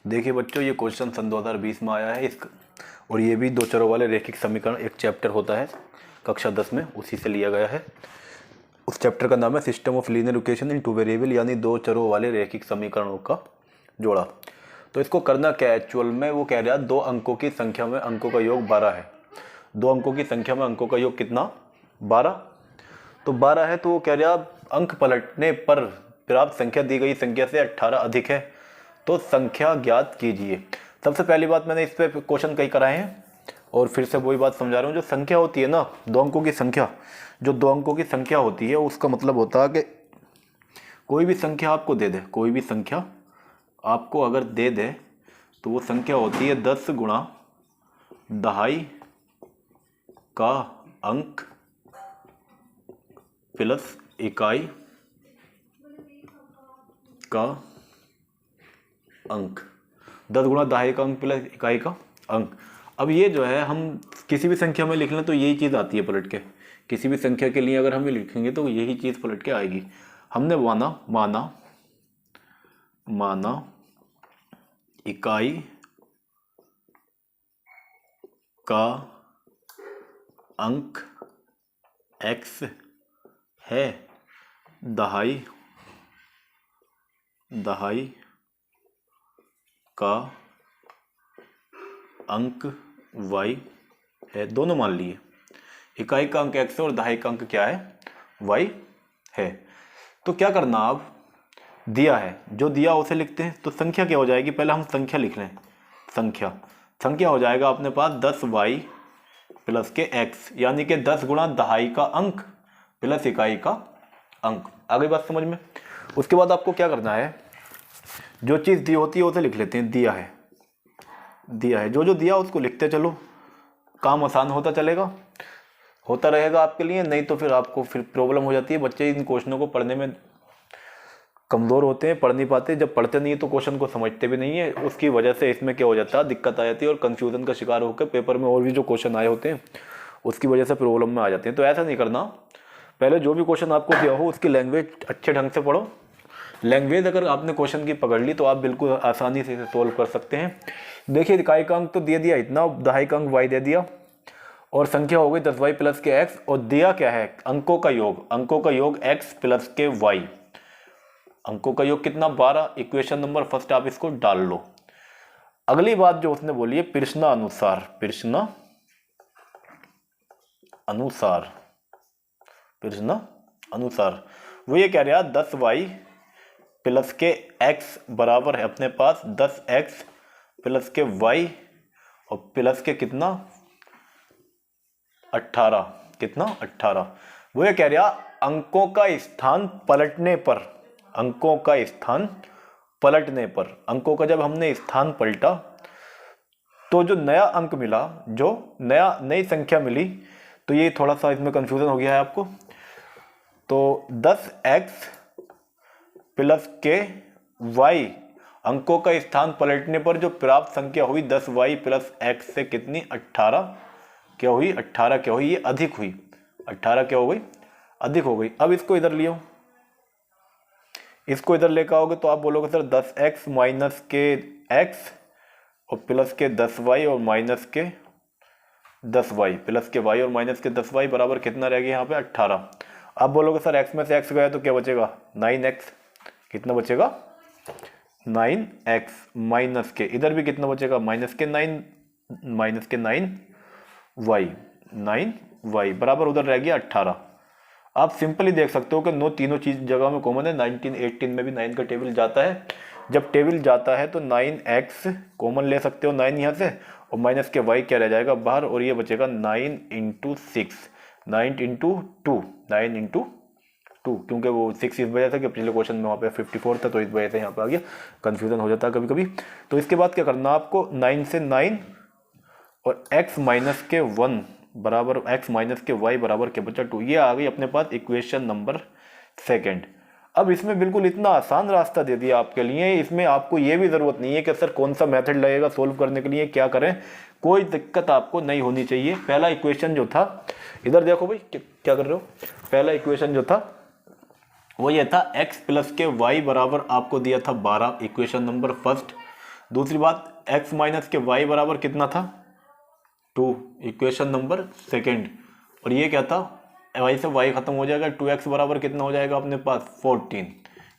देखिए बच्चों, ये क्वेश्चन सन 2020 में आया है और ये भी दो चरों वाले रैखिक समीकरण एक चैप्टर होता है कक्षा 10 में, उसी से लिया गया है। उस चैप्टर का नाम है system of linear equation in two variable, यानी दो चरों वाले रैखिक समीकरणों का जोड़ा। तो इसको करना क्या है एक्चुअल में, वो कह रहा है दो अंकों की संख्या में अंकों का योग 12 है। दो अंकों की संख्या में अंकों का योग कितना, 12। तो 12 है, तो वो कह रहा अंक पलटने पर प्राप्त संख्या दी गई संख्या से 18 अधिक है, तो संख्या ज्ञात कीजिए। सबसे पहली बात, मैंने इस पे क्वेश्चन कई कराए हैं और फिर से वही बात समझा रहा हूँ। जो संख्या होती है ना, दो अंकों की संख्या, जो दो अंकों की संख्या होती है उसका मतलब होता है कि कोई भी संख्या आपको दे दे, कोई भी संख्या आपको अगर दे दे तो वो संख्या होती है 10 गुणा दहाई का अंक प्लस इकाई का अंक। 10 गुणा दहाई का अंक प्लस इकाई का अंक। अब ये जो है हम किसी भी संख्या में लिख लें तो यही चीज़ आती है पलट के। किसी भी संख्या के लिए अगर हम लिखेंगे तो यही चीज़ पलट के आएगी। हमने माना इकाई का अंक x है, दहाई का अंक y है। दोनों मान लिए, इकाई का अंक x है और दहाई का अंक क्या है, y है। तो क्या करना, अब दिया है, जो दिया उसे लिखते हैं। तो संख्या क्या हो जाएगी, पहले हम संख्या लिख लें। संख्या हो जाएगा अपने पास 10y प्लस के x, यानी कि 10 गुणा दहाई का अंक प्लस इकाई का अंक। आ गई बात समझ में। उसके बाद आपको क्या करना है, जो चीज़ दी होती है उसे लिख लेते हैं। दिया है, जो दिया उसको लिखते चलो, काम आसान होता रहेगा आपके लिए। नहीं तो फिर आपको प्रॉब्लम हो जाती है। बच्चे इन क्वेश्चनों को पढ़ने में कमज़ोर होते हैं, पढ़ नहीं पाते। जब पढ़ते नहीं है तो क्वेश्चन को समझते भी नहीं है। उसकी वजह से इसमें क्या हो जाता है, दिक्कत आ जाती है और कंफ्यूजन का शिकार होकर पेपर में और भी जो क्वेश्चन आए होते हैं उसकी वजह से प्रॉब्लम में आ जाते हैं। तो ऐसा नहीं करना, पहले जो भी क्वेश्चन आपको दिया हो उसकी लैंग्वेज अच्छे ढंग से पढ़ो। लैंग्वेज अगर आपने क्वेश्चन की पकड़ ली तो आप बिल्कुल आसानी से इसे सोल्व कर सकते हैं। देखिए, इकाई का अंक तो दे दिया इतना, दहाई का अंक y दे दिया और संख्या हो गई 10y प्लस के x, और दिया क्या है, अंकों का योग x प्लस के y। अंकों का योग कितना, 12। इक्वेशन नंबर फर्स्ट आप इसको डाल लो। अगली बात जो उसने बोली है, प्रश्न अनुसार वो ये कह रहा है 10y प्लस के x बराबर है अपने पास 10x प्लस के y और प्लस के कितना, 18। कितना, 18। वो ये कह रहा अंकों का स्थान पलटने पर, अंकों का जब हमने स्थान पलटा तो जो नया अंक मिला, जो नई संख्या मिली, तो ये थोड़ा सा इसमें कंफ्यूजन हो गया है आपको। तो 10x प्लस के y, अंकों का स्थान पलटने पर जो प्राप्त संख्या हुई 10y प्लस x से कितनी, 18 क्या हुई, 18 क्या हुई, ये अधिक हुई। 18 क्या हो गई, अधिक हो गई। अब इसको इधर लियो, इसको इधर लेकर आओगे तो आप बोलोगे सर 10x माइनस के x और प्लस के 10y और माइनस के 10y, प्लस के y और माइनस के 10y बराबर कितना रह गया यहाँ पे, 18। आप बोलोगे सर x में से x गया तो क्या बचेगा, 9x। कितना बचेगा, 9x माइनस के, इधर भी कितना बचेगा, माइनस के 9y बराबर उधर रह गया 18। आप सिंपली देख सकते हो कि तीनों चीज जगह में कॉमन है। 19, 18 में भी 9 का टेबल जाता है। जब टेबल जाता है तो 9x कॉमन ले सकते हो, 9 यहाँ से, और माइनस के y क्या रह जाएगा बाहर, और ये बचेगा 9 इंटू 6, 9 इंटू 2, क्योंकि वो 6 इस वजह से कि पिछले क्वेश्चन में वहाँ पे 54 था, तो इस वजह से यहाँ पे आ गया। कन्फ्यूजन हो जाता है कभी कभी। तो इसके बाद क्या करना आपको, 9 से 9 और x माइनस के 1 बराबर x माइनस के y बराबर के बचा 2। ये आ गई अपने पास इक्वेशन नंबर सेकंड। अब इसमें बिल्कुल इतना आसान रास्ता दे दिया आपके लिए, इसमें आपको ये भी ज़रूरत नहीं है कि सर कौन सा मेथड लगेगा सोल्व करने के लिए, क्या करें, कोई दिक्कत आपको नहीं होनी चाहिए। पहला इक्वेशन जो था, इधर देखो भाई क्या कर रहे हो, पहला इक्वेशन जो था वो ये था x प्लस के y बराबर आपको दिया था 12, इक्वेशन नंबर फर्स्ट। दूसरी बात x माइनस के y बराबर कितना था 2, इक्वेशन नंबर सेकेंड। और ये क्या था, y से y खत्म हो जाएगा, 2x बराबर कितना हो जाएगा अपने पास 14,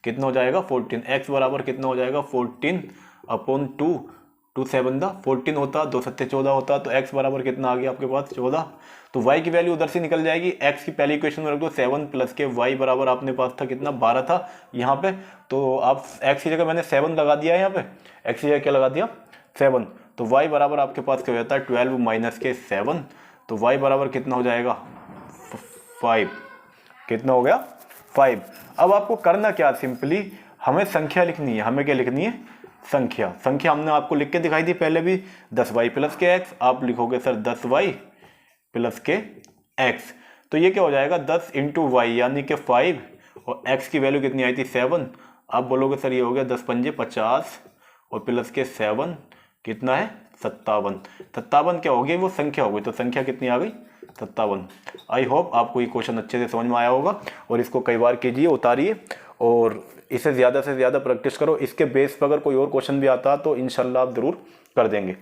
कितना हो जाएगा 14, x बराबर कितना हो जाएगा 14 अपॉन 2, 2 7 14 होता, 2 7 14 होता, तो x बराबर कितना आ गया आपके पास 14। तो y की वैल्यू उधर से निकल जाएगी, x की पहली इक्वेशन में रख दो 7 प्लस के y बराबर आपने पास था कितना 12 था यहाँ पे, तो आप x की जगह मैंने 7 लगा दिया है, यहाँ पे x की जगह क्या लगा दिया 7, तो y बराबर आपके पास क्या हो जाता है 12 माइनस के 7, तो y बराबर कितना हो जाएगा 5, कितना हो गया 5। अब आपको करना क्या, सिंपली हमें संख्या लिखनी है, हमें क्या लिखनी है संख्या। संख्या हमने आपको लिख के दिखाई थी पहले भी, 10y प्लस के x, आप लिखोगे सर 10y प्लस के x, तो ये क्या हो जाएगा 10 इंटू वाई यानी कि 5, और x की वैल्यू कितनी आई थी 7, आप बोलोगे सर ये हो गया 10 पंजे 50 और प्लस के 7 कितना है 57, 57 क्या हो गई वो संख्या हो गई, तो संख्या कितनी आ गई 57। आई होप आपको ये क्वेश्चन अच्छे से समझ में आया होगा, और इसको कई बार कीजिए, उतारिए और इसे ज़्यादा से ज़्यादा प्रैक्टिस करो। इसके बेस पर अगर कोई और क्वेश्चन भी आता तो इंशाल्लाह आप ज़रूर कर देंगे।